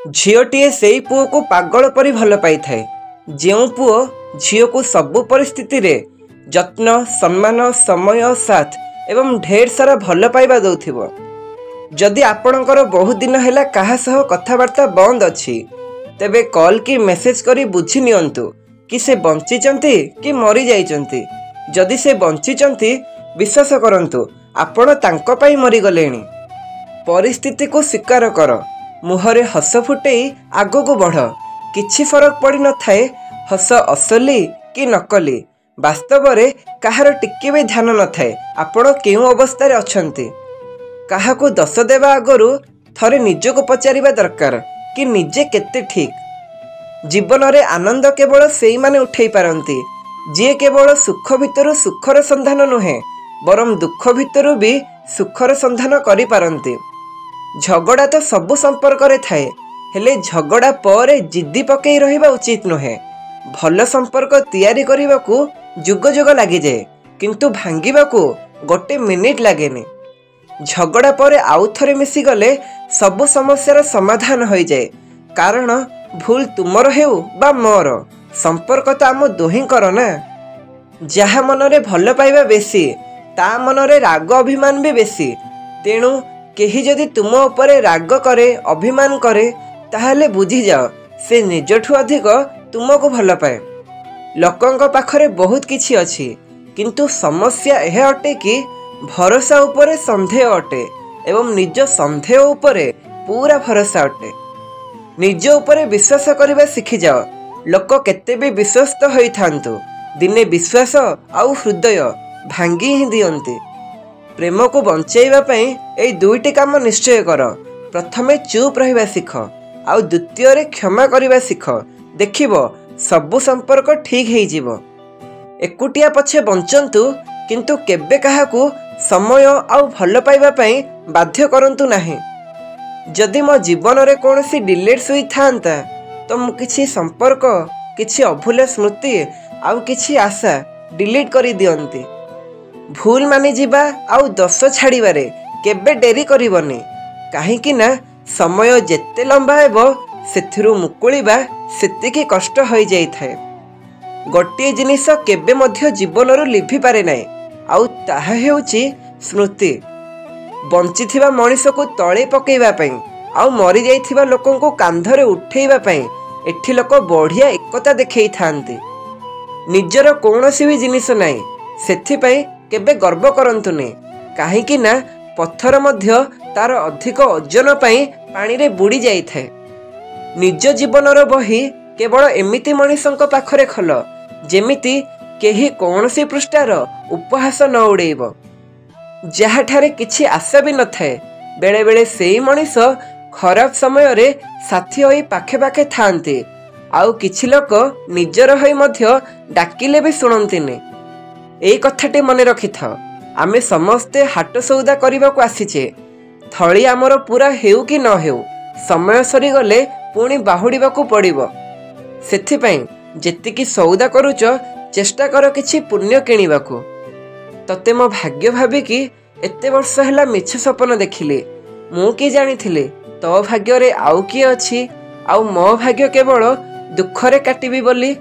झीओटीए सेई पुओ को पागल परी भल पाई थाए। जो पुओ झीओ को सबु परिस्थिति रे जत्न सम्मान समय साथ एवं ढेर सारा भल पाइबा दउथिबो। जदि आपणकर बहुत दिन है कहा सह कथबार्ता बंद अच्छी तेबे कॉल की मेसेज करी बुझी नियंतु कि से बंचिचंती कि मरी जाइचंती। जदि से बंचिचंती विश्वास करंतु आपण तांको पाई मरी गलेनी। परिस्थिति को स्वीकार कर, मुहरे हस फुटेई आगो को बढ़। किछि फरक पड़ी न थाए हस असली कि नकली। वास्तव रे काहार टिके भी ध्यान न थाए आपण केउ अवस्था रे अछंती। काहाकू दस देवा आगरू थरे निजको पचारिबा दरकार कि निजे केते ठीक। जीवन रे आनंद केवल सेई माने उठेई पारंती जे केवल सुख भितरु सुखर संधान नुहे बरम दुख भितरु भी सुखर संधान करि पारंती। झगड़ा तो सबु संपर्क रे थाए, हेले झगड़ा पर जिद्दी पकई रहिबा उचित नुहे। भल संपर्क तैयारी करिबाकू जुग जुग लागि जाए किंतु भांगिबाकू गोटे मिनिट लागेनी। झगड़ा पर आउ थरे मिसी गले सबु समस्यार समाधान हो जाए। कारण भूल तुमर हेउ बा मोर, संपर्क तो आम दुहींकर ना। जहा मनरे भल पाइबा बेसी ता मनरे राग अभिमान भी बेसी। तेणु केही जदि तुम उपरे राग करे अभिमान करे ताहले बुझी जाओ से निजठू अधिक तुमको भल पाए। लोकंक पाखरे बहुत किछि अछि किंतु समस्या यह अटे कि भरोसा उपरे संदेह अटे एवं निज संदेह उपरे पूरा भरोसा अटे। निज उपरे विश्वास करबा शिखि जाओ। लोक केते भी विश्वस्त होई थांतु दिने विश्वास आउ हृदय भांगी ही दियंती। प्रेम को बंचाइबा पई एई दुईटी काम निश्चय कर। प्रथमे चुप रहिबा शिख आउ द्वितीय रे क्षमा करबा शिख। देखिबो सबु संपर्क ठीक हेई जिवो। एकुटिया पछे बंचंतु किंतु केबे काहाकू समय आउ भल पाइबा पई बाध्य करंतु नाही। जदि मो जीवन रे कोनोसी डिलेट सुई थांता तो मु किछि संपर्क किछि अभूला स्मृति आउ किछि आशा डिलीट करी दियंती। भूल मानि जिबा आउ दोष छाड़िबारे केबे डेरी करिवनी। काहेकि ना समय जेते लंबा हेबो सेथिरु मुकुलिबा सेतिकी कष्ट होई जाई थाए। गोटे जिनिस केबे मध्य जीवनरु लिभि पारे नाही आउ ताहा हेउची स्मृति। बंचिथिबा मनीष को तळे पकेइबा पई आउ मरी जाइथिबा लोकन को कांधरे उठेइबा पई एठी लोक बढ़िया एकता देखै थांती। निजर कोनोसी भी जिनिस नाही सेथि पई केबे गर्व करंतुनी। काहेकि ना पत्थर मध्य तार अधिक ओजन पई पानी रे बुड़ी जाई थाए। निज जीवनर बही केवल एमिति मनीषंक पाखरे खल जेमिति केही कोनोसी पृष्ठार उपहास न उड़ेइबो। जहाँठारे किछि आशा भी न थाए बेले बेले सेई मनीष खराब समय रे साथी होई पाखे पाखे थांती। आउ किछि लोक निजर होई मध्य डाकिले भी सुनंतिनी। एई कथाटे मने रखि थाओ, आमे समस्ते हाट सौदा करिबा को आसीचे। थळी आमर पूरा हेउ कि न हेउ समय सरी गले पुणी बाहुड़ीबा को पड़िबो। सेथि पई जेतिकी सौदा करूच चेष्टा कर किछि पुण्य किणिबाकू। तते मो भाग्य भाबी कि एते वर्ष हैला मिछ सपन देखिले। मु कि जानिथिले तो भाग्य रे आउ किए अछि आउ मो भाग्य केवल दुखरे काटिबी बोली।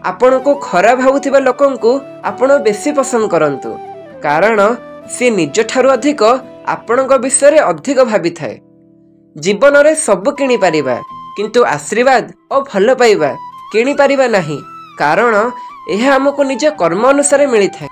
आपण को खराब भावुथिबा लोकन को आपण बेसी पसंद करंतु कारण से निज ठारू अधिक आपणक विषय रे अधिक भाबी थाए। जीवन रे सब किनि परिबा किंतु आशीर्वाद और भल पाइबा किनि परिबा नाही कारण यह हमको निज कर्म अनुसार मिली थाए।